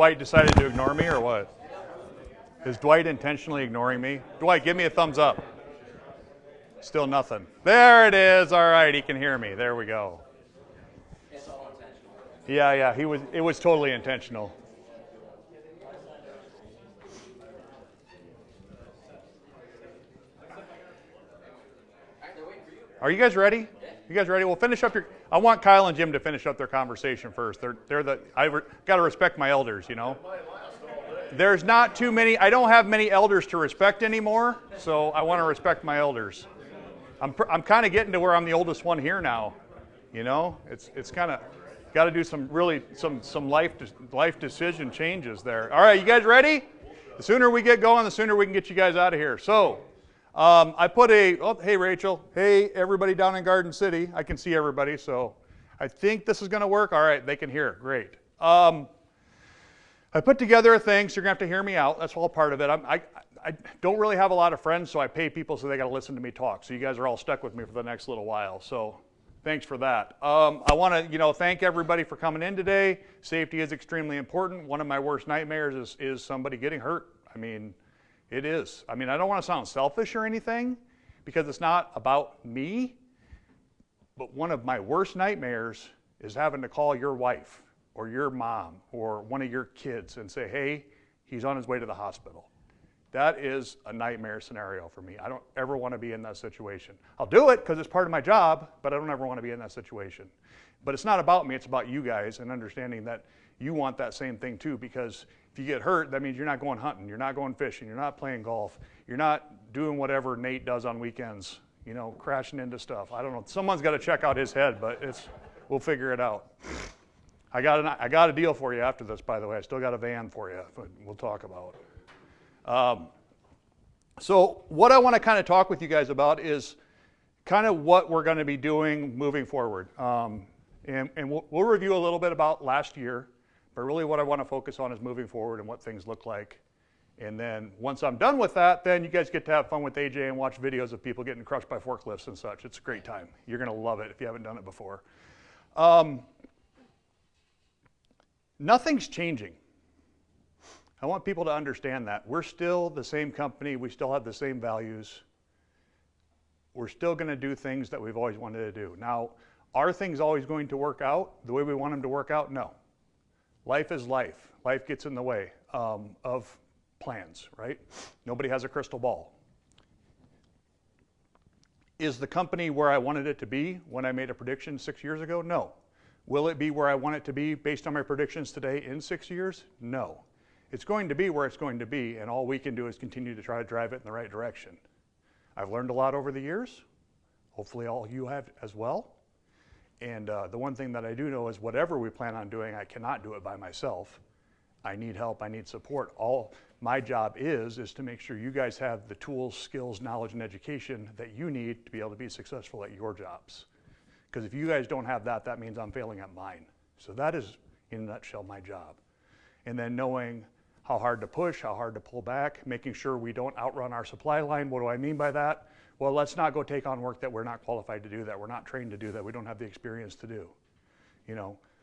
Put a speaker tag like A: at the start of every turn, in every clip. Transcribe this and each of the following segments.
A: Dwight decided to ignore me or what? Is Dwight intentionally ignoring me? Dwight, give me a thumbs up. Still nothing. There it is. All right, he can hear me. There we go.
B: It's all intentional.
A: Yeah, it was totally intentional. Are you guys ready? You guys ready? Well, finish up your. I want Kyle and Jim to finish up their conversation first. Got to respect my elders, you know. There's not too many. I don't have many elders to respect anymore, so I want to respect my elders. I'm kind of getting to where I'm the oldest one here now, you know. It's kind of got to do some life decision changes there. All right, you guys ready? The sooner we get going, the sooner we can get you guys out of here. So. I put hey Rachel, hey everybody down in Garden City. I can see everybody, so I think this is going to work. All right, they can hear, great. I put together a thing, so you're going to have to hear me out. That's all part of it. I don't really have a lot of friends, so I pay people so they got to listen to me talk. So you guys are all stuck with me for the next little while, so thanks for that. I want to thank everybody for coming in today. Safety is extremely important. One of my worst nightmares is somebody getting hurt. I mean, it is. I mean, I don't want to sound selfish or anything because it's not about me, but one of my worst nightmares is having to call your wife or your mom or one of your kids and say, hey, he's on his way to the hospital. That is a nightmare scenario for me. I don't ever want to be in that situation. I'll do it because it's part of my job, but I don't ever want to be in that situation. But it's not about me, it's about you guys and understanding that you want that same thing too, because if you get hurt, that means you're not going hunting, you're not going fishing, you're not playing golf, you're not doing whatever Nate does on weekends, crashing into stuff. I don't know. Someone's got to check out his head, but we'll figure it out. I got a deal for you after this, by the way. I still got a van for you, but we'll talk about it. So what I want to kind of talk with you guys about is kind of what we're going to be doing moving forward. And we'll review a little bit about last year. But really what I want to focus on is moving forward and what things look like. And then once I'm done with that, then you guys get to have fun with AJ and watch videos of people getting crushed by forklifts and such. It's a great time. You're going to love it if you haven't done it before. Nothing's changing. I want people to understand that. We're still the same company. We still have the same values. We're still going to do things that we've always wanted to do. Now, are things always going to work out the way we want them to work out? No. Life is life. Life gets in the way of plans, right? Nobody has a crystal ball. Is the company where I wanted it to be when I made a prediction 6 years ago? No. Will it be where I want it to be based on my predictions today in 6 years? No. It's going to be where it's going to be, and all we can do is continue to try to drive it in the right direction. I've learned a lot over the years. Hopefully all you have as well. And the one thing that I do know is whatever we plan on doing, I cannot do it by myself. I need help, I need support. All my job is to make sure you guys have the tools, skills, knowledge, and education that you need to be able to be successful at your jobs. Because if you guys don't have that, that means I'm failing at mine. So that is, in a nutshell, my job. And then knowing how hard to push, how hard to pull back, making sure we don't outrun our supply line. What do I mean by that? Well, let's not go take on work that we're not qualified to do, that we're not trained to do, that we don't have the experience to do,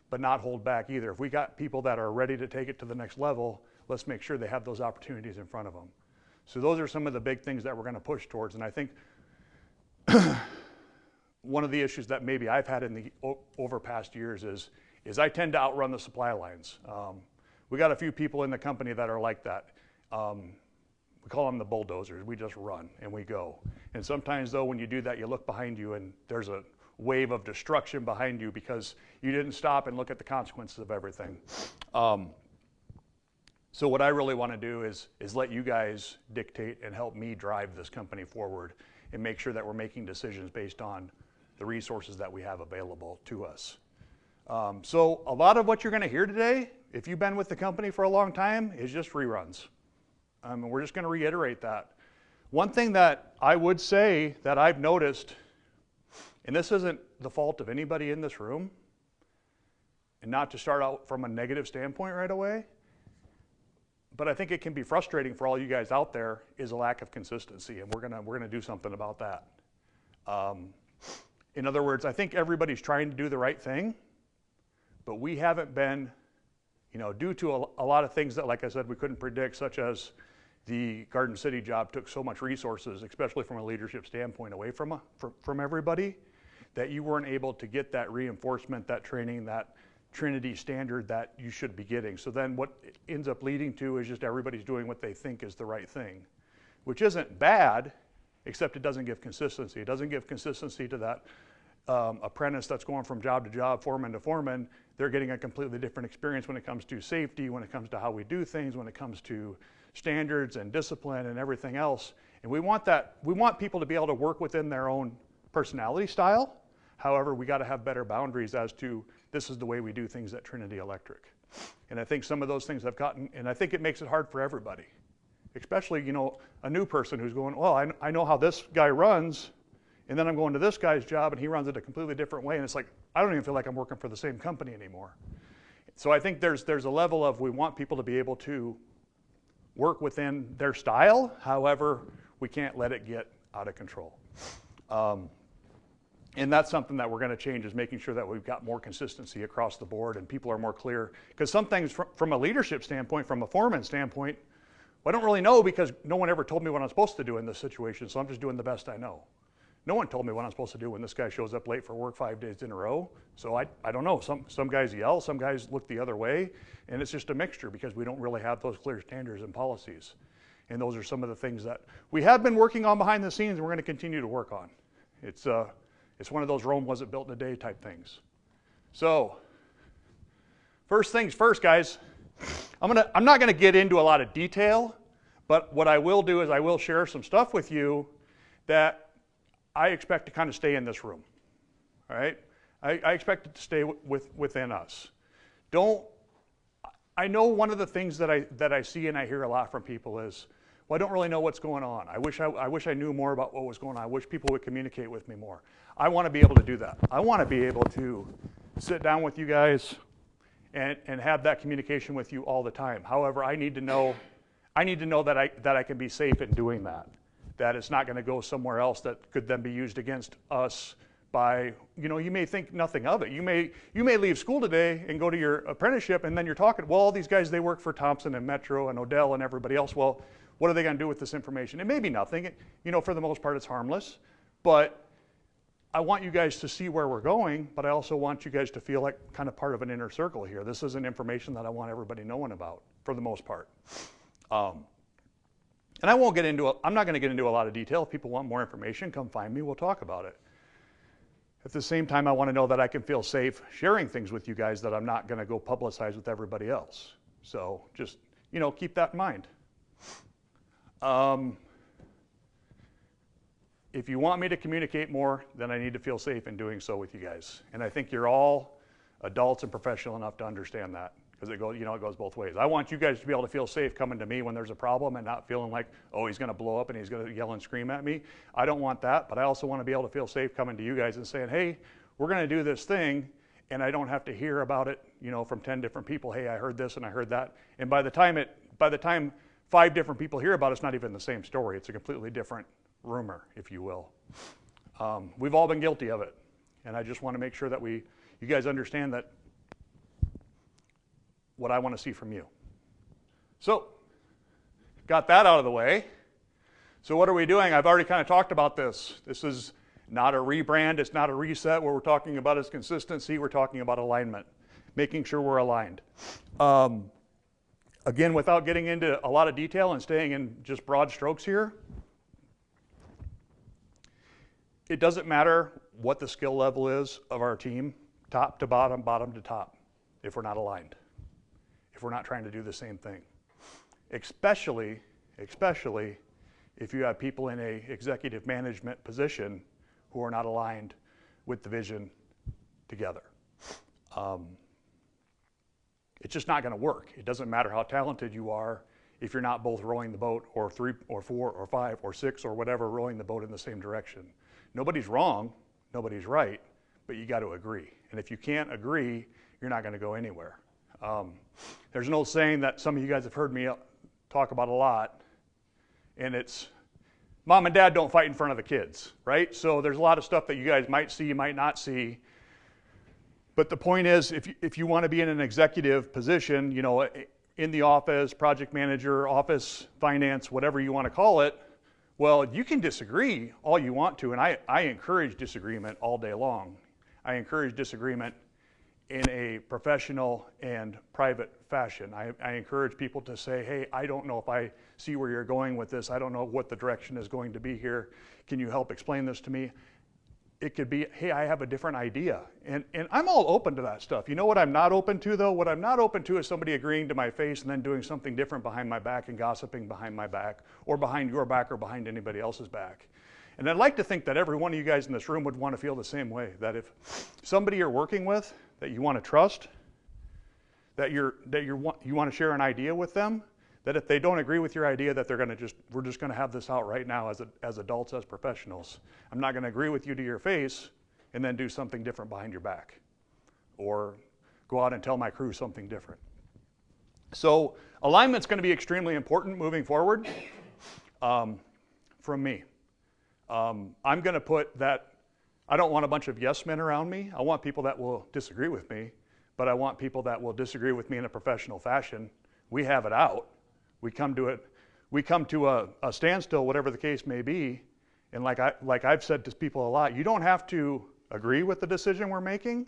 A: but not hold back either. If we got people that are ready to take it to the next level, let's make sure they have those opportunities in front of them. So those are some of the big things that we're going to push towards. And I think one of the issues that maybe I've had in the over past years is I tend to outrun the supply lines. We got a few people in the company that are like that. We call them the bulldozers. We just run and we go. And sometimes though, when you do that, you look behind you and there's a wave of destruction behind you because you didn't stop and look at the consequences of everything. So what I really want to do is let you guys dictate and help me drive this company forward and make sure that we're making decisions based on the resources that we have available to us. So a lot of what you're going to hear today, if you've been with the company for a long time, is just reruns. And we're just going to reiterate that. One thing that I would say that I've noticed, and this isn't the fault of anybody in this room, and not to start out from a negative standpoint right away, but I think it can be frustrating for all you guys out there, is a lack of consistency, and we're gonna do something about that. In other words, I think everybody's trying to do the right thing, but we haven't been, due to a lot of things that, like I said, we couldn't predict, such as the Garden City job took so much resources, especially from a leadership standpoint, away from everybody, that you weren't able to get that reinforcement, that training, that Trinity standard that you should be getting. So then what it ends up leading to is just everybody's doing what they think is the right thing, which isn't bad, except it doesn't give consistency. It doesn't give consistency to that apprentice that's going from job to job, foreman to foreman. They're getting a completely different experience when it comes to safety, when it comes to how we do things, when it comes to standards and discipline and everything else. And we want people to be able to work within their own personality style. However, we got to have better boundaries as to this is the way we do things at Trinity Electric. And I think some of those things have gotten, and I think it makes it hard for everybody, especially, a new person who's going, well, I know how this guy runs, and then I'm going to this guy's job and he runs it a completely different way. And it's like, I don't even feel like I'm working for the same company anymore. So I think there's a level of, we want people to be able to work within their style. However, we can't let it get out of control. And that's something that we're going to change, is making sure that we've got more consistency across the board and people are more clear. Because some things from a leadership standpoint, from a foreman standpoint, well, I don't really know because no one ever told me what I'm supposed to do in this situation, so I'm just doing the best I know. No one told me what I'm supposed to do when this guy shows up late for work 5 days in a row. So I don't know. Some guys yell, some guys look the other way, and it's just a mixture because we don't really have those clear standards and policies. And those are some of the things that we have been working on behind the scenes and we're going to continue to work on. It's one of those Rome wasn't built in a day type things. So, first things first, guys. I'm not going to get into a lot of detail, but what I will do is I will share some stuff with you that I expect to kind of stay in this room. All right? I expect it to stay within us. I know one of the things that I see and I hear a lot from people is, well, I don't really know what's going on. I wish I knew more about what was going on. I wish people would communicate with me more. I want to be able to do that. I want to be able to sit down with you guys and have that communication with you all the time. However, I need to know that I can be safe in doing that. That it's not going to go somewhere else that could then be used against us by, you may think nothing of it. You may leave school today and go to your apprenticeship, and then you're talking, well, all these guys, they work for Thompson and Metro and Odell and everybody else. Well, what are they going to do with this information? It may be nothing. For the most part, it's harmless. But I want you guys to see where we're going, but I also want you guys to feel like kind of part of an inner circle here. This isn't information that I want everybody knowing about, for the most part. And I'm not going to get into a lot of detail. If people want more information, come find me. We'll talk about it. At the same time, I want to know that I can feel safe sharing things with you guys that I'm not going to go publicize with everybody else. So just, keep that in mind. If you want me to communicate more, then I need to feel safe in doing so with you guys. And I think you're all adults and professional enough to understand that, because it goes both ways. I want you guys to be able to feel safe coming to me when there's a problem and not feeling like, oh, he's going to blow up and he's going to yell and scream at me. I don't want that, but I also want to be able to feel safe coming to you guys and saying, hey, we're going to do this thing, and I don't have to hear about it, from 10 different people. Hey, I heard this and I heard that. And by the time 5 different people hear about it, it's not even the same story. It's a completely different rumor, if you will. We've all been guilty of it, and I just want to make sure that you guys understand that what I want to see from you. So, got that out of the way. So what are we doing? I've already kind of talked about this. This is not a rebrand. It's not a reset. What we're talking about is consistency. We're talking about alignment, making sure we're aligned. Again, without getting into a lot of detail and staying in just broad strokes here, it doesn't matter what the skill level is of our team, top to bottom, bottom to top, if we're not aligned, if we're not trying to do the same thing. Especially if you have people in an executive management position who are not aligned with the vision together. It's just not going to work. It doesn't matter how talented you are if you're not both rowing the boat, or 3 or 4 or 5 or 6 or whatever, rowing the boat in the same direction. Nobody's wrong, nobody's right, but you got to agree. And if you can't agree, you're not going to go anywhere. There's an old saying that some of you guys have heard me talk about a lot, and it's, mom and dad don't fight in front of the kids, right? So there's a lot of stuff that you guys might see, might not see. But the point is, if you want to be in an executive position, you know, in the office, project manager, office finance, whatever you want to call it, well, you can disagree all you want to, and I encourage disagreement all day long. I encourage disagreement in a professional and private fashion. I encourage people to say, hey, I don't know if I see where you're going with this. I don't know what the direction is going to be here. Can you help explain this to me? It could be, hey, I have a different idea. And I'm all open to that stuff. You know what I'm not open to, though? What I'm not open to is somebody agreeing to my face and then doing something different behind my back and gossiping behind my back or behind your back or behind anybody else's back. And I'd like to think that every one of you guys in this room would want to feel the same way, that if somebody you're working with that you want to trust, that you want to share an idea with them, that if they don't agree with your idea, that we're just going to have this out right now as adults, as professionals. I'm not going to agree with you to your face and then do something different behind your back or go out and tell my crew something different. So alignment's going to be extremely important moving forward from me. I'm going to put that, I don't want a bunch of yes men around me. I want people that will disagree with me, but I want people that will disagree with me in a professional fashion. We have it out. We come to a standstill, whatever the case may be. And like I've said to people a lot, you don't have to agree with the decision we're making,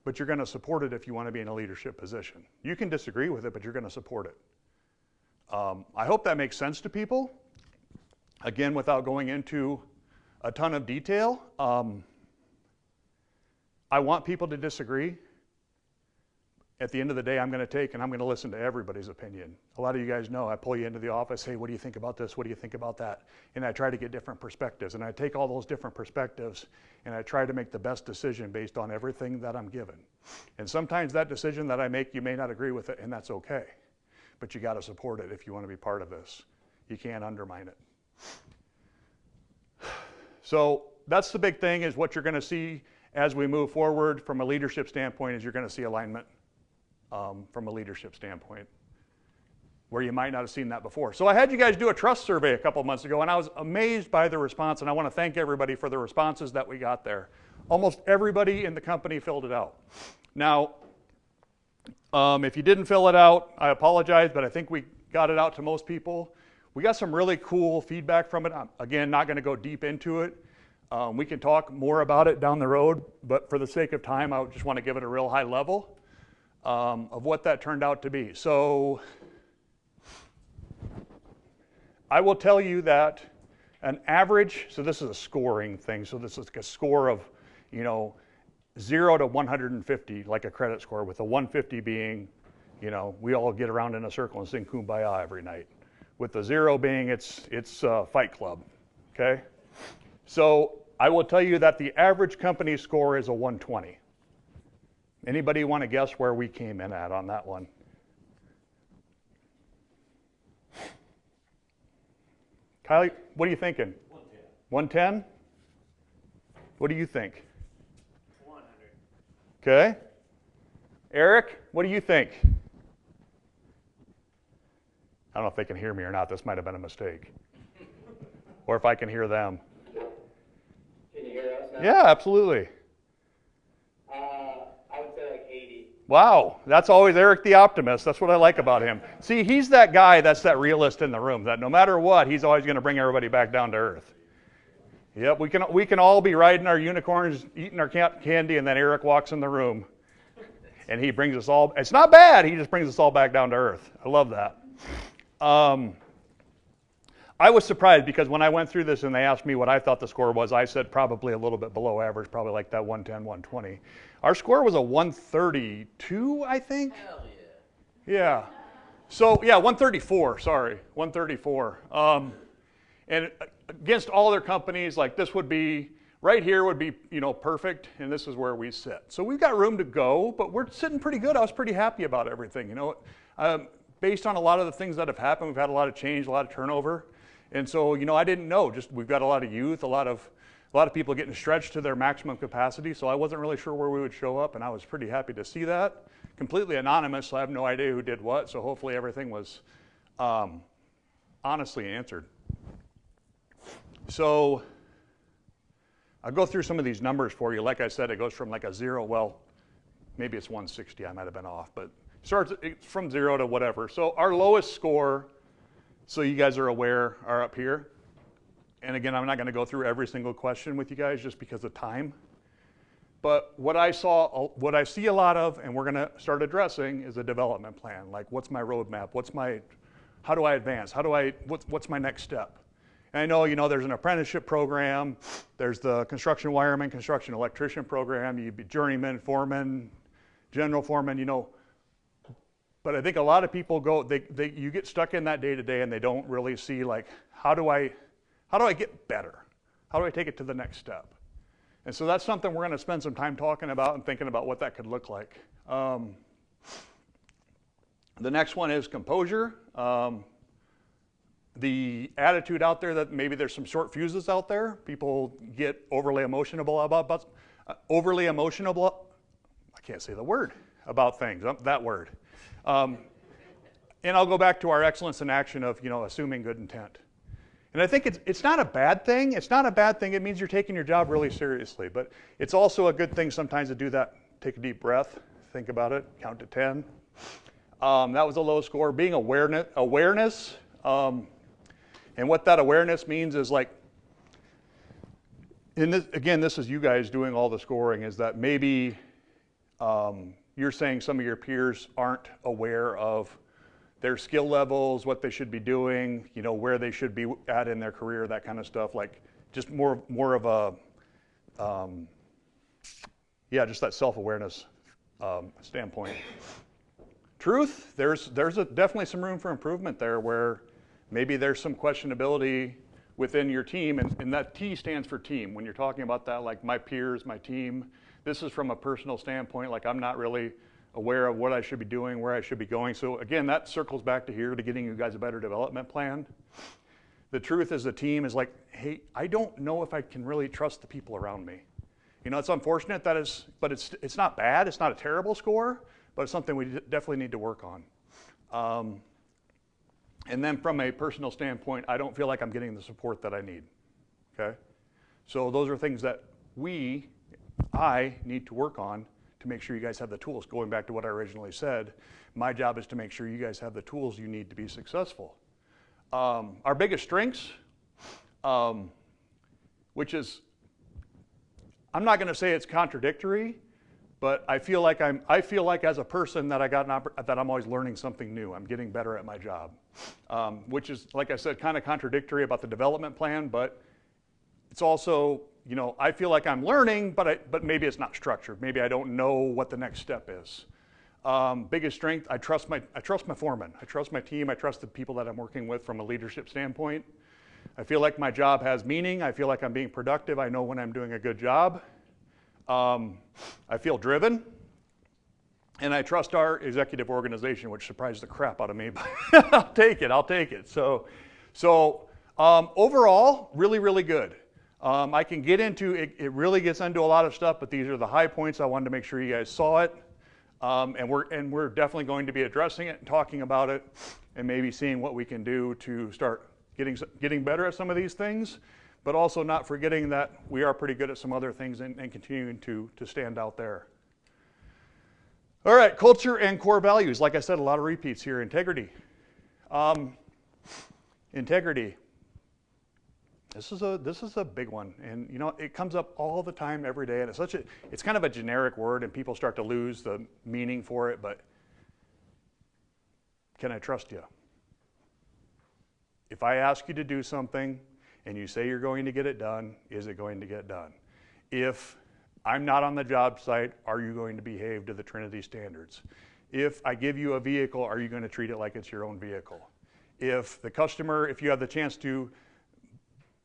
A: but you're going to support it if you want to be in a leadership position. You can disagree with it, but you're going to support it. I hope that makes sense to people. Again, without going into a ton of detail, I want people to disagree. At the end of the day, I'm going to listen to everybody's opinion. A lot of you guys know I pull you into the office, hey, what do you think about this? What do you think about that? And I try to get different perspectives. And I take all those different perspectives and I try to make the best decision based on everything that I'm given. And sometimes that decision that I make, you may not agree with it, and that's okay. But you got to support it if you want to be part of this. You can't undermine it. So that's the big thing, is what you're going to see as we move forward from a leadership standpoint, is you're going to see alignment from a leadership standpoint, where you might not have seen that before. So I had you guys do a trust survey a couple months ago, and I was amazed by the response, and I want to thank everybody for the responses that we got there. Almost everybody in the company filled it out. Now, if you didn't fill it out, I apologize, but I think we got it out to most people. We got some really cool feedback from it. I'm, again, not going to go deep into it. We can talk more about it down the road, but for the sake of time, I just want to give it a real high level of what that turned out to be. So I will tell you that an average, so this is a scoring thing, so this is like a score of, 0 to 150, like a credit score, with a 150 being, we all get around in a circle and sing Kumbaya every night. With the 0 being it's Fight Club, okay? So I will tell you that the average company score is a 120. Anybody want to guess where we came in at on that one? Kylie, what are you thinking? 110. 110? What do you think?
B: 100.
A: Okay. Eric, what do you think? I don't know if they can hear me or not. This might have been a mistake. Or if I can hear them.
B: Can you hear us now?
A: Yeah, absolutely.
B: I would say like 80.
A: Wow, that's always Eric the optimist. That's what I like about him. See, he's that guy that's that realist in the room, that no matter what, he's always going to bring everybody back down to earth. Yep, we can all be riding our unicorns, eating our candy, and then Eric walks in the room. And he brings us all, it's not bad, he just brings us all back down to earth. I love that. I was surprised because when I went through this and they asked me what I thought the score was, I said probably a little bit below average, probably like that 110, 120. Our score was a 132, I think.
B: Hell yeah.
A: Yeah. So, yeah, 134, sorry, 134. And against all other companies, like this would be, right here would be, perfect, and this is where we sit. So we've got room to go, but we're sitting pretty good. I was pretty happy about everything, based on a lot of the things that have happened. We've had a lot of change, a lot of turnover. And so, I didn't know, just we've got a lot of youth, a lot of people getting stretched to their maximum capacity, so I wasn't really sure where we would show up, and I was pretty happy to see that. Completely anonymous, so I have no idea who did what, so hopefully everything was honestly answered. So I'll go through some of these numbers for you. Like I said, it goes from like a 0, well, maybe it's 160, I might have been off, but starts from 0 to whatever. So our lowest score, so you guys are aware, are up here. And again, I'm not going to go through every single question with you guys just because of time. But what I see a lot of, and we're going to start addressing, is a development plan. Like, what's my roadmap? How do I advance? What's my next step? And I know, there's an apprenticeship program. There's the construction wireman, construction electrician program. You'd be journeyman, foreman, general foreman, But I think a lot of people you get stuck in that day to day, and they don't really see, like, how do I get better? How do I take it to the next step? And so that's something we're going to spend some time talking about and thinking about what that could look like. The next one is composure. The attitude out there that maybe there's some short fuses out there. People get overly emotional about I can't say the word, about things, that word. And I'll go back to our excellence in action of, assuming good intent. And I think it's not a bad thing. It's not a bad thing. It means you're taking your job really seriously. But it's also a good thing sometimes to do that. Take a deep breath. Think about it. Count to 10. That was a low score. Being awareness. And what that awareness means is, like, this is you guys doing all the scoring, is that maybe you're saying some of your peers aren't aware of their skill levels, what they should be doing, where they should be at in their career, that kind of stuff. Like, just more of a, just that self-awareness standpoint. Truth, there's definitely some room for improvement there, where maybe there's some questionability within your team, and that T stands for team. When you're talking about that, like my peers, my team, this is from a personal standpoint, like I'm not really aware of what I should be doing, where I should be going. So again, that circles back to here, to getting you guys a better development plan. The truth is, the team is like, hey, I don't know if I can really trust the people around me. It's unfortunate but it's not bad. It's not a terrible score, but it's something we definitely need to work on. And then from a personal standpoint, I don't feel like I'm getting the support that I need, okay? So those are things that I need to work on to make sure you guys have the tools. Going back to what I originally said, my job is to make sure you guys have the tools you need to be successful. Our biggest strengths, which is, I'm not going to say it's contradictory, but I feel like as a person that that I'm always learning something new. I'm getting better at my job, which is, like I said, kind of contradictory about the development plan, but it's also, I feel like I'm learning, but maybe it's not structured. Maybe I don't know what the next step is. Biggest strength, I trust my foreman. I trust my team. I trust the people that I'm working with from a leadership standpoint. I feel like my job has meaning. I feel like I'm being productive. I know when I'm doing a good job. I feel driven. And I trust our executive organization, which surprised the crap out of me, but I'll take it. So overall, really, really good. I can get into, it really gets into a lot of stuff, but these are the high points. I wanted to make sure you guys saw it. And we're definitely going to be addressing it and talking about it, and maybe seeing what we can do to start getting better at some of these things, but also not forgetting that we are pretty good at some other things, and continuing to stand out there. All right, culture and core values. Like I said, a lot of repeats here. Integrity. Integrity. This is a big one, and it comes up all the time, every day, and it's kind of a generic word, and people start to lose the meaning for it. But can I trust you? If I ask you to do something and you say you're going to get it done, is it going to get done? If I'm not on the job site, are you going to behave to the Trinity standards? If I give you a vehicle, are you going to treat it like it's your own vehicle? If you have the chance to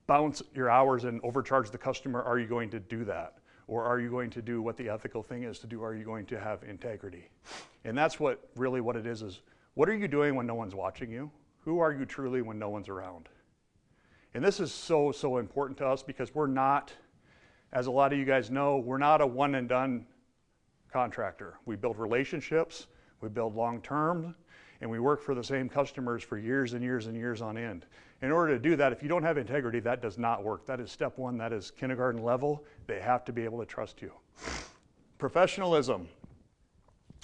A: bounce your hours and overcharge the customer, are you going to do that? Or are you going to do what the ethical thing is to do? Are you going to have integrity? And that's what it is what are you doing when no one's watching you? Who are you truly when no one's around? And this is so, so important to us, because we're not, as a lot of you guys know, we're not a one and done contractor. We build relationships, we build long-term, and we work for the same customers for years and years and years on end. In order to do that, if you don't have integrity, that does not work. That is step one. That is kindergarten level. They have to be able to trust you. Professionalism.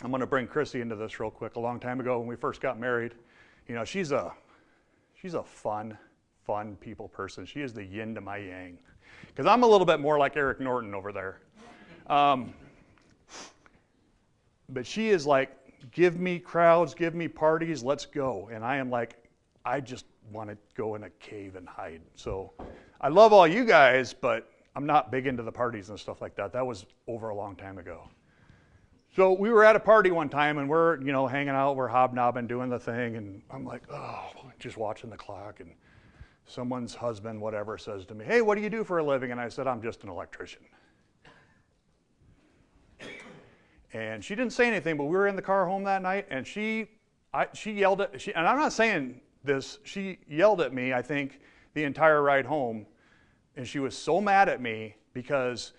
A: I'm going to bring Chrissy into this real quick. A long time ago when we first got married, you know, she's a fun people person. She is the yin to my yang. Because I'm a little bit more like Eric Norton over there. But she is like, give me crowds, give me parties, let's go. And I am like, I just want to go in a cave and hide. So I love all you guys, but I'm not big into the parties and stuff like that. That was over a long time ago. So we were at a party one time and we're, you know, hanging out, we're hobnobbing, doing the thing. And I'm like, oh, just watching the clock. And someone's husband, whatever, says to me, hey, what do you do for a living? And I said, I'm just an electrician. And she didn't say anything, but we were in the car home that night, and she yelled at, and I'm not saying this, she yelled at me, I think, the entire ride home, and she was so mad at me because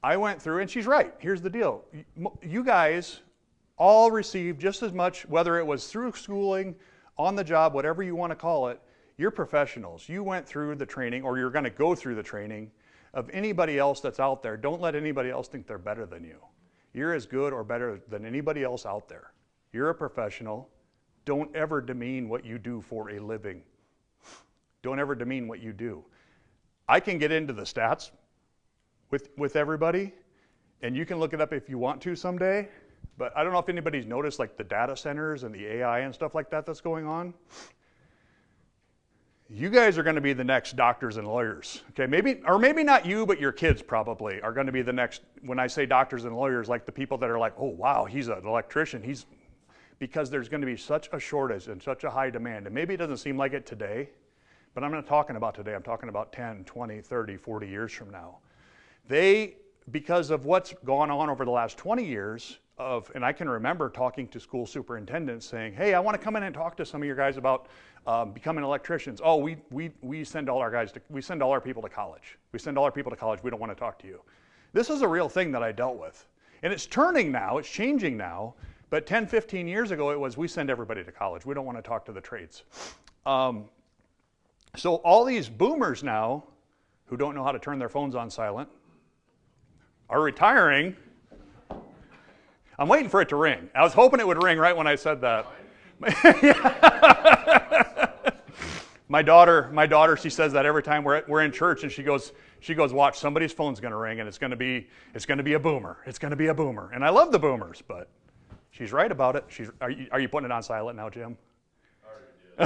A: I went through, and she's right, here's the deal. You guys all received just as much, whether it was through schooling, on the job, whatever you want to call it, you're professionals. You went through the training, or you're going to go through the training of anybody else that's out there. Don't let anybody else think they're better than you. You're as good or better than anybody else out there. You're a professional. Don't ever demean what you do for a living. Don't ever demean what you do. I can get into the stats with everybody, and you can look it up if you want to someday, but I don't know if anybody's noticed like the data centers and the AI and stuff like that that's going on. You guys are going to be the next doctors and lawyers, okay? Maybe not you, but your kids probably are going to be the next, when I say doctors and lawyers, like the people that are like, oh, wow, he's an electrician. Because there's going to be such a shortage and such a high demand. And maybe it doesn't seem like it today, but I'm not talking about today. I'm talking about 10, 20, 30, 40 years from now. Because of what's gone on over the last 20 years, and I can remember talking to school superintendents saying, hey, I want to come in and talk to some of your guys about becoming electricians. Oh, we send all our people to college. We send all our people to college. We don't want to talk to you. This is a real thing that I dealt with. And it's turning now, it's changing now, but 10, 15 years ago it was we send everybody to college. We don't want to talk to the trades. So all these boomers now who don't know how to turn their phones on silent are retiring. I'm waiting for it to ring. I was hoping it would ring right when I said that. My daughter, she says that every time we're in church, and she goes, watch, somebody's phone's going to ring, and it's going to be a boomer. It's going to be a boomer, and I love the boomers, but she's right about it. Are you putting it on silent now, Jim? I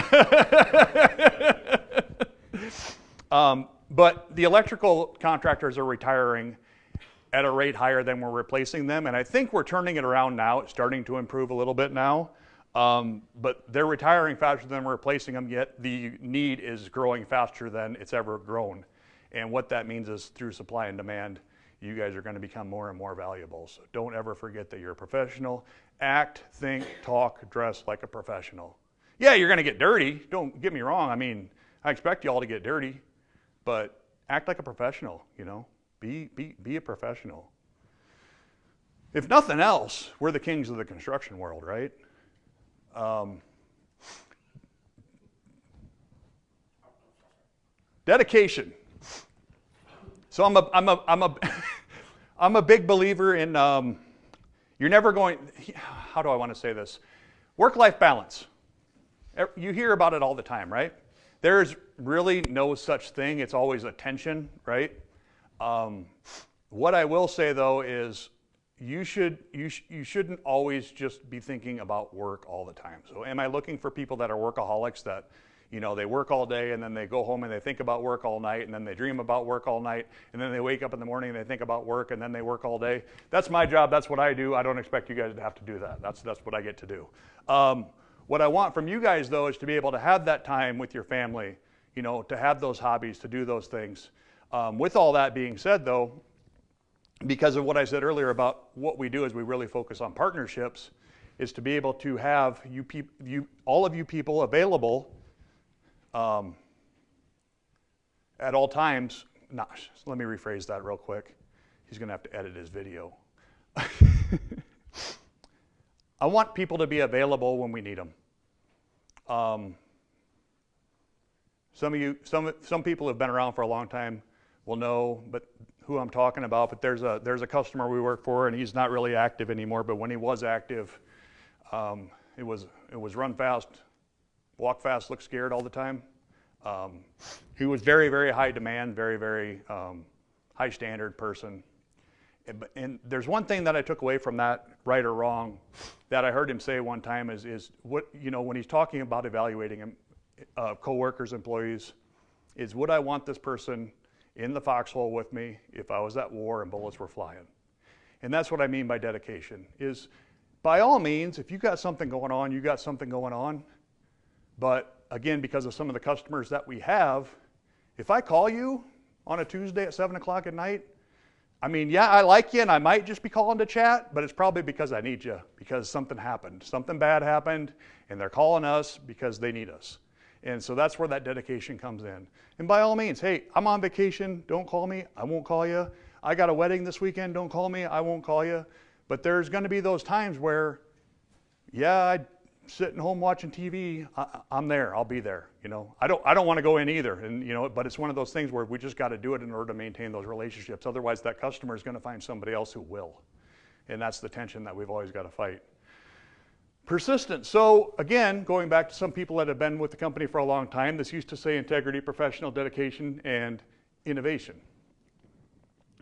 A: already did. But the electrical contractors are retiring at a rate higher than we're replacing them, and I think we're turning it around now. It's starting to improve a little bit now. But they're retiring faster than we're replacing them, yet the need is growing faster than it's ever grown. And what that means is through supply and demand, you guys are going to become more and more valuable. So don't ever forget that you're a professional. Act, think, talk, dress like a professional. Yeah, you're going to get dirty. Don't get me wrong. I mean, I expect you all to get dirty, but act like a professional, you know. Be a professional. If nothing else, we're the kings of the construction world, right? Dedication. So I'm a big believer in you're never going. How do I want to say this? Work-life balance. You hear about it all the time, right? There's really no such thing. It's always a tension, right? What I will say though is you shouldn't always just be thinking about work all the time. So am I looking for people that are workaholics that, you know, they work all day and then they go home and they think about work all night and then they dream about work all night and then they wake up in the morning and they think about work and then they work all day? That's my job. That's what I do. I don't expect you guys to have to do that. That's what I get to do. What I want from you guys though is to be able to have that time with your family, you know, to have those hobbies, to do those things. With all that being said though, because of what I said earlier about what we do is we really focus on partnerships, is to be able to have all of you people available at all times. Let me rephrase that real quick. He's going to have to edit his video. I want people to be available when we need them. Some people who have been around for a long time will know, but who I'm talking about, but there's a customer we work for, and he's not really active anymore. But when he was active, it was run fast, walk fast, look scared all the time. He was very, very high demand, very, very high standard person. And there's one thing that I took away from that, right or wrong, that I heard him say one time is what, when he's talking about evaluating him, coworkers, employees, is would I want this person in the foxhole with me if I was at war and bullets were flying? And that's what I mean by dedication, is by all means, if you got something going on, you got something going on. But again, because of some of the customers that we have, if I call you on a Tuesday at 7 o'clock at night, I mean, yeah, I like you and I might just be calling to chat, but it's probably because I need you, because something happened. Something bad happened, and they're calling us because they need us. And so that's where that dedication comes in. And by all means, hey, I'm on vacation, don't call me, I won't call you. I got a wedding this weekend, don't call me, I won't call you. But there's going to be those times where, yeah, I'm sitting home watching TV, I'm there, I'll be there. I don't want to go in either, and but it's one of those things where we just got to do it in order to maintain those relationships. Otherwise, that customer is going to find somebody else who will, and that's the tension that we've always got to fight. Persistence. So again, going back to some people that have been with the company for a long time, this used to say integrity, professional dedication, and innovation.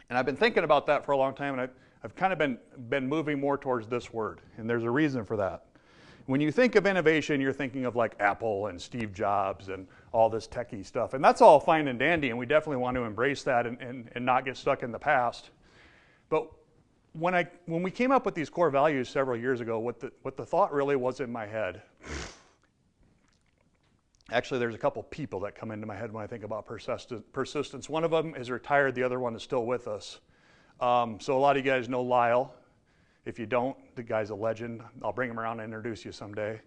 A: And I've been thinking about that for a long time, and I've kind of been moving more towards this word, and there's a reason for that. When you think of innovation, you're thinking of like Apple and Steve Jobs and all this techie stuff, and that's all fine and dandy, and we definitely want to embrace that and not get stuck in the past. But when we came up with these core values several years ago, what the thought really was in my head, actually there's a couple people that come into my head when I think about persistence. One of them is retired, the other one is still with us. So a lot of you guys know Lyle. If you don't, the guy's a legend. I'll bring him around and introduce you someday.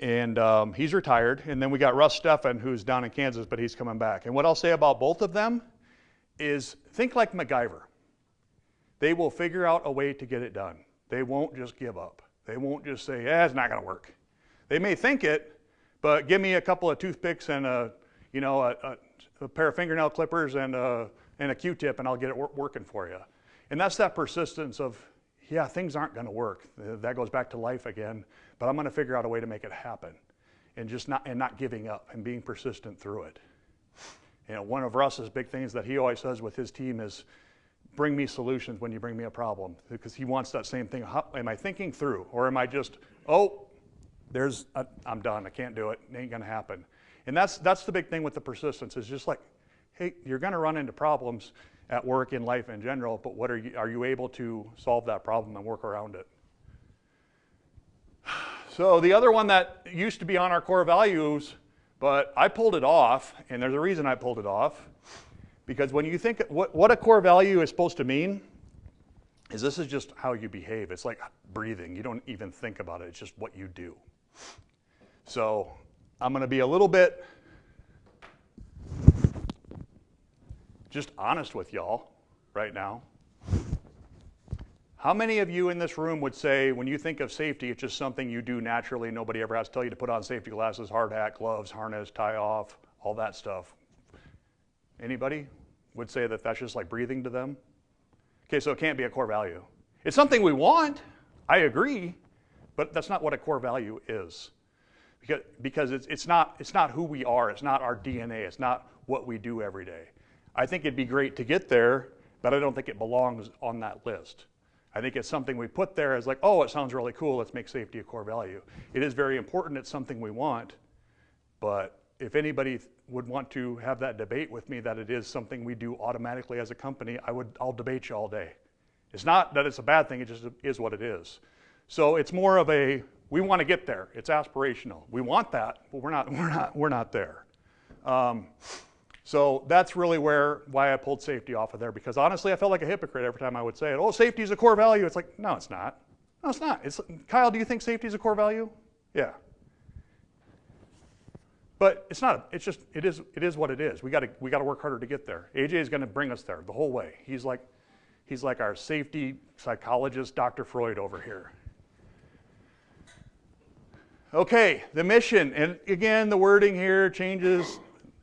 A: And he's retired. And then we got Russ Steffen, who's down in Kansas, but he's coming back. And what I'll say about both of them is think like MacGyver. They will figure out a way to get it done. They won't just give up. They won't just say, yeah, it's not going to work. They may think it, but give me a couple of toothpicks and a pair of fingernail clippers and a Q-tip, and I'll get it working for you. And that's that persistence of, yeah, things aren't going to work. That goes back to life again, but I'm going to figure out a way to make it happen, and not giving up and being persistent through it. One of Russ's big things that he always says with his team is, bring me solutions when you bring me a problem, because he wants that same thing. Am I thinking through, or am I just, I'm done, I can't do it, it ain't going to happen. And that's the big thing with the persistence, is just like, hey, you're going to run into problems at work, in life in general, but are you able to solve that problem and work around it? So the other one that used to be on our core values, but I pulled it off, and there's a reason I pulled it off, because when you think what a core value is supposed to mean, is this is just how you behave. It's like breathing. You don't even think about it. It's just what you do. So I'm going to be a little bit just honest with y'all right now. How many of you in this room would say when you think of safety, it's just something you do naturally, nobody ever has to tell you to put on safety glasses, hard hat, gloves, harness, tie off, all that stuff? Anybody would say that that's just like breathing to them? Okay, so it can't be a core value. It's something we want, I agree, but that's not what a core value is. Because it's not who we are, it's not our DNA, it's not what we do every day. I think it'd be great to get there, but I don't think it belongs on that list. I think it's something we put there as like, oh, it sounds really cool, let's make safety a core value. It is very important, it's something we want, but if anybody would want to have that debate with me that it is something we do automatically as a company, I'll debate you all day. It's not that it's a bad thing, it just is what it is. So it's more of a, we want to get there, it's aspirational. We want that, but we're not there. So that's really why I pulled safety off of there, because honestly, I felt like a hypocrite every time I would say it. Oh, safety is a core value. It's like, no, it's not. No, it's not. Kyle, do you think safety is a core value? Yeah. But it's not. It's just, it is what it is. We got to work harder to get there. AJ is going to bring us there the whole way. He's like our safety psychologist, Dr. Freud over here. Okay, the mission, and again, the wording here changes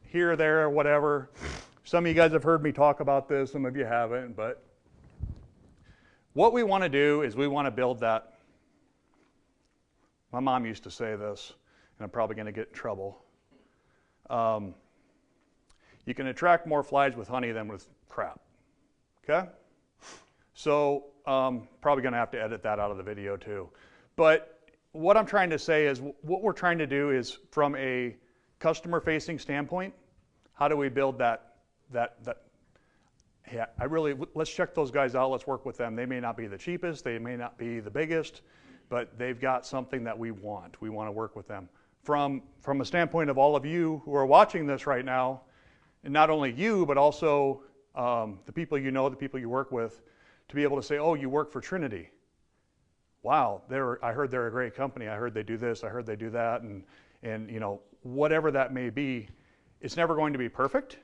A: here, there, whatever. Some of you guys have heard me talk about this, some of you haven't, but what we want to do is we want to build that. My mom used to say this, and I'm probably going to get in trouble. You can attract more flies with honey than with crap. Okay? So, probably going to have to edit that out of the video too. But what I'm trying to say is what we're trying to do is from a customer-facing standpoint, how do we build that, yeah, let's check those guys out, let's work with them. They may not be the cheapest, they may not be the biggest, but they've got something that we want. We want to work with them. From a standpoint of all of you who are watching this right now, and not only you, but also the people you know, the people you work with, to be able to say, oh, you work for Trinity. Wow, I heard they're a great company. I heard they do this, I heard they do that, and you know, whatever that may be, it's never going to be perfect.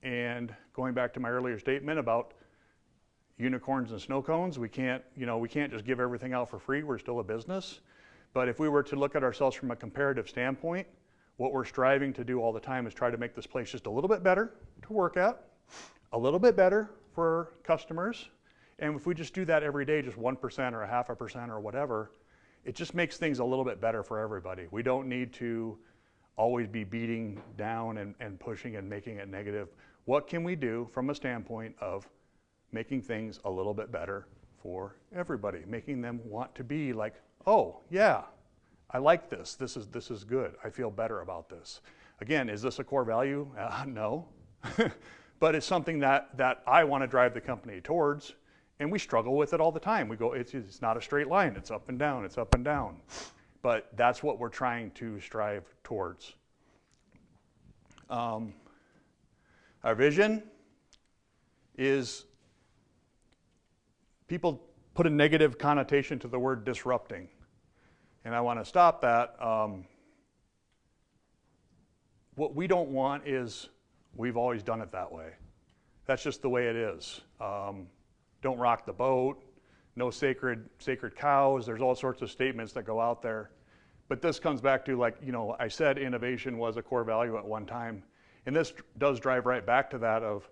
A: And going back to my earlier statement about unicorns and snow cones, we can't just give everything out for free. We're still a business. But if we were to look at ourselves from a comparative standpoint, what we're striving to do all the time is try to make this place just a little bit better to work at, a little bit better for customers. And if we just do that every day, just 1% or 0.5% or whatever, it just makes things a little bit better for everybody. We don't need to always be beating down and pushing and making it negative. What can we do from a standpoint of making things a little bit better for everybody, making them want to be like, oh yeah, I like this. This is good. I feel better about this. Again, is this a core value? No, but it's something that I want to drive the company towards, and we struggle with it all the time. We go, it's not a straight line. It's up and down. It's up and down. But that's what we're trying to strive towards. Our vision is, people put a negative connotation to the word disrupting. And I want to stop that. What we don't want is, we've always done it that way. That's just the way it is. Don't rock the boat, no sacred cows. There's all sorts of statements that go out there. But this comes back to, like, you know, I said innovation was a core value at one time. And this does drive right back to that of,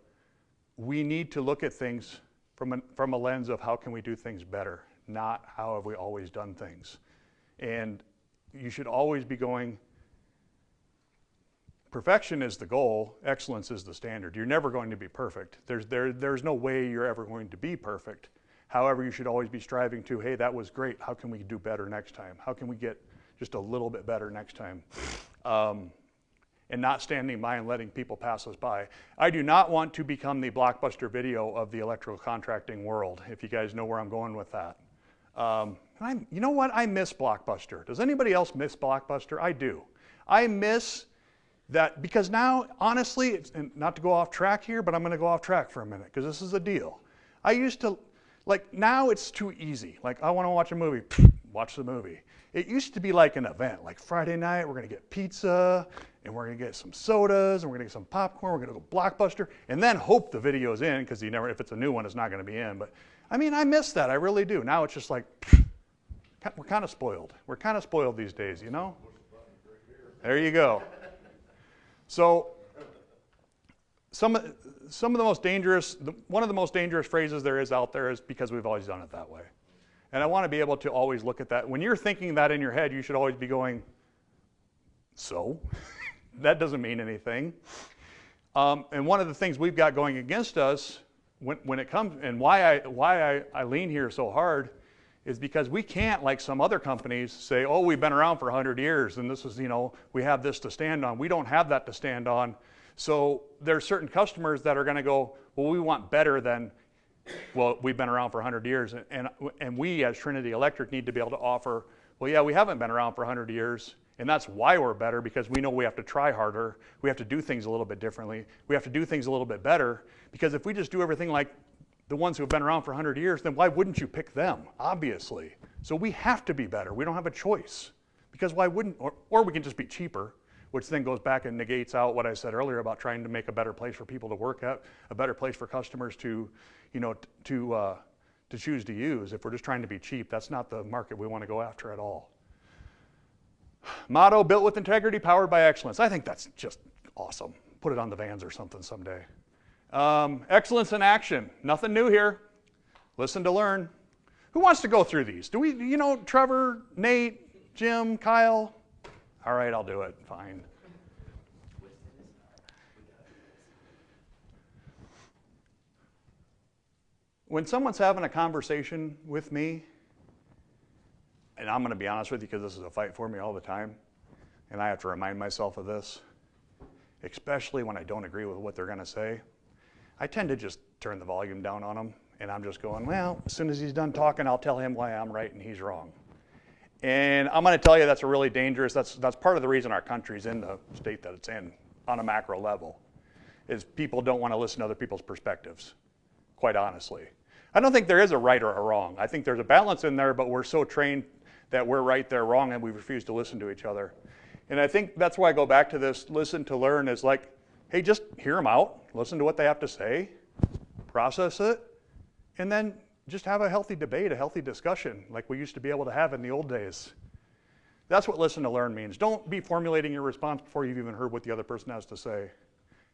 A: we need to look at things from a lens of how can we do things better, not how have we always done things. And you should always be going, perfection is the goal, excellence is the standard. You're never going to be perfect. There's no way you're ever going to be perfect. However, you should always be striving to, hey, that was great. How can we do better next time? How can we get just a little bit better next time? And not standing by and letting people pass us by. I do not want to become the Blockbuster Video of the electrical contracting world, if you guys know where I'm going with that. You know what? I miss Blockbuster. Does anybody else miss Blockbuster? I do. I miss that, because now, honestly, and not to go off track here, but I'm going to go off track for a minute, because this is a deal. I used to, like, now it's too easy. Like, I want to watch a movie, watch the movie. It used to be like an event, like Friday night, we're going to get pizza, and we're going to get some sodas, and we're going to get some popcorn, we're going to go Blockbuster, and then hope the video's in, because you never, if it's a new one, it's not going to be in. But, I mean, I miss that, I really do. Now it's just like, we're kind of spoiled. We're kind of spoiled these days, you know? There you go. So, one of the most dangerous phrases there is out there is, because we've always done it that way. And I want to be able to always look at that. When you're thinking that in your head, you should always be going, so? That doesn't mean anything. And one of the things we've got going against us when it comes, and why I lean here so hard, is because we can't, like some other companies, say, oh, we've been around for 100 years, and this is, you know, we have this to stand on. We don't have that to stand on. So there's certain customers that are going to go, well, we want better than, well, we've been around for 100 years. And we, as Trinity Electric, need to be able to offer, well, yeah, we haven't been around for 100 years, and that's why we're better, because we know we have to try harder. We have to do things a little bit differently. We have to do things a little bit better, because if we just do everything like the ones who have been around for 100 years, then why wouldn't you pick them, obviously? So we have to be better. We don't have a choice, because why wouldn't, or we can just be cheaper, which then goes back and negates out what I said earlier about trying to make a better place for people to work at, a better place for customers to, you know, to choose to use. If we're just trying to be cheap, that's not the market we want to go after at all. Motto, built with integrity, powered by excellence. I think that's just awesome. Put it on the vans or something someday. Excellence in action. Nothing new here. Listen to learn. Who wants to go through these? Do you know, Trevor, Nate, Jim, Kyle? All right, I'll do it. Fine. When someone's having a conversation with me, and I'm going to be honest with you because this is a fight for me all the time, and I have to remind myself of this, especially when I don't agree with what they're going to say, I tend to just turn the volume down on them, and I'm just going, well, as soon as he's done talking, I'll tell him why I'm right and he's wrong. And I'm going to tell you that's a really dangerous, that's part of the reason our country's in the state that it's in on a macro level, is people don't want to listen to other people's perspectives, quite honestly. I don't think there is a right or a wrong. I think there's a balance in there, but we're so trained that we're right, they're wrong, and we refuse to listen to each other. And I think that's why I go back to this, listen to learn is like, hey, just hear them out, listen to what they have to say, process it, and then just have a healthy debate, a healthy discussion like we used to be able to have in the old days. That's what listen to learn means. Don't be formulating your response before you've even heard what the other person has to say.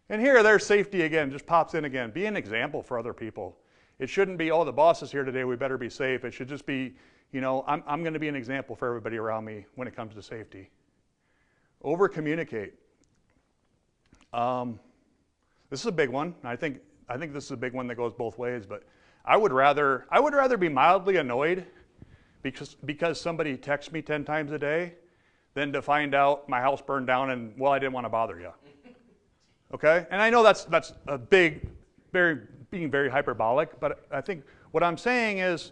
A: And here, there's safety again, just pops in again. Be an example for other people. It shouldn't be, oh, the boss is here today, we better be safe. It should just be, you know, I'm going to be an example for everybody around me when it comes to safety. Over-communicate. This is a big one. I think this is a big one that goes both ways, but I would rather be mildly annoyed because somebody texts me 10 times a day than to find out my house burned down and, well, I didn't want to bother you. Okay? And I know that's a big, being very hyperbolic, but I think what I'm saying is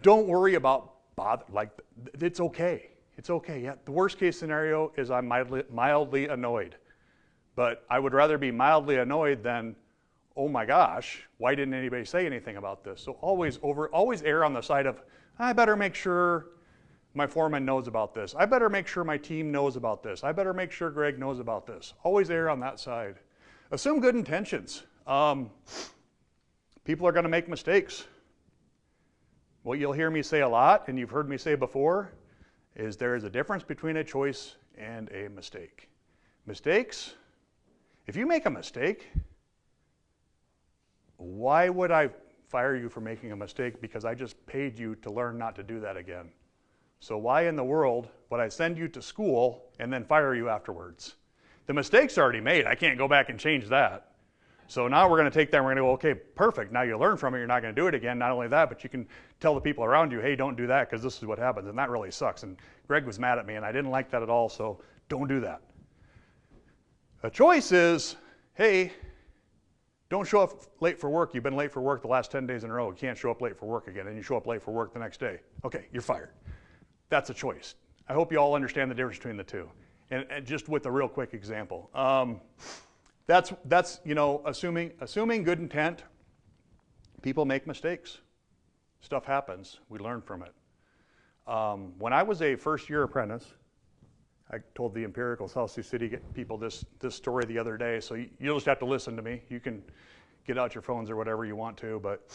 A: don't worry about bother, like it's okay. It's okay. Yeah, the worst case scenario is I'm mildly annoyed. But I would rather be mildly annoyed than, oh my gosh, why didn't anybody say anything about this? So always err on the side of, I better make sure my foreman knows about this. I better make sure my team knows about this. I better make sure Greg knows about this. Always err on that side. Assume good intentions. People are going to make mistakes. What you'll hear me say a lot, and you've heard me say before, is there is a difference between a choice and a mistake. Mistakes, if you make a mistake, why would I fire you for making a mistake? Because I just paid you to learn not to do that again. So why in the world would I send you to school and then fire you afterwards? The mistake's already made. I can't go back and change that. So now we're going to take that and we're going to go, okay, perfect. Now you learn from it. You're not going to do it again. Not only that, but you can tell the people around you, hey, don't do that because this is what happens. And that really sucks. And Greg was mad at me and I didn't like that at all. So don't do that. A choice is, hey, don't show up late for work. You've been late for work the last 10 days in a row. You can't show up late for work again. And you show up late for work the next day. Okay, you're fired. That's a choice. I hope you all understand the difference between the two. And just with a real quick example. That's you know, assuming good intent. People make mistakes. Stuff happens. We learn from it. When I was a first-year apprentice, I told the Empirical South Sioux City people this story the other day, so you'll just have to listen to me. You can get out your phones or whatever you want to, but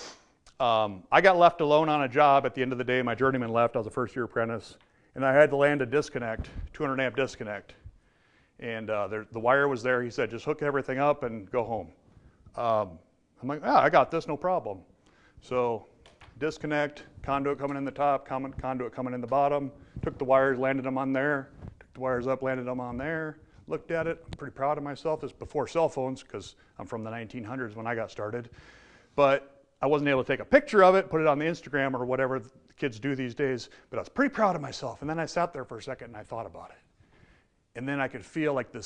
A: I got left alone on a job at the end of the day. My journeyman left. I was a first-year apprentice, and I had to land a disconnect, 200 amp disconnect. And the wire was there. He said, just hook everything up and go home. I'm like, I got this, no problem. So disconnect, conduit coming in the top, conduit coming in the bottom, took the wires, landed them on there, took the wires up, landed them on there, looked at it. I'm pretty proud of myself. This is before cell phones because I'm from the 1900s when I got started. But I wasn't able to take a picture of it, put it on the Instagram or whatever the kids do these days, but I was pretty proud of myself. And then I sat there for a second and I thought about it. And then I could feel like this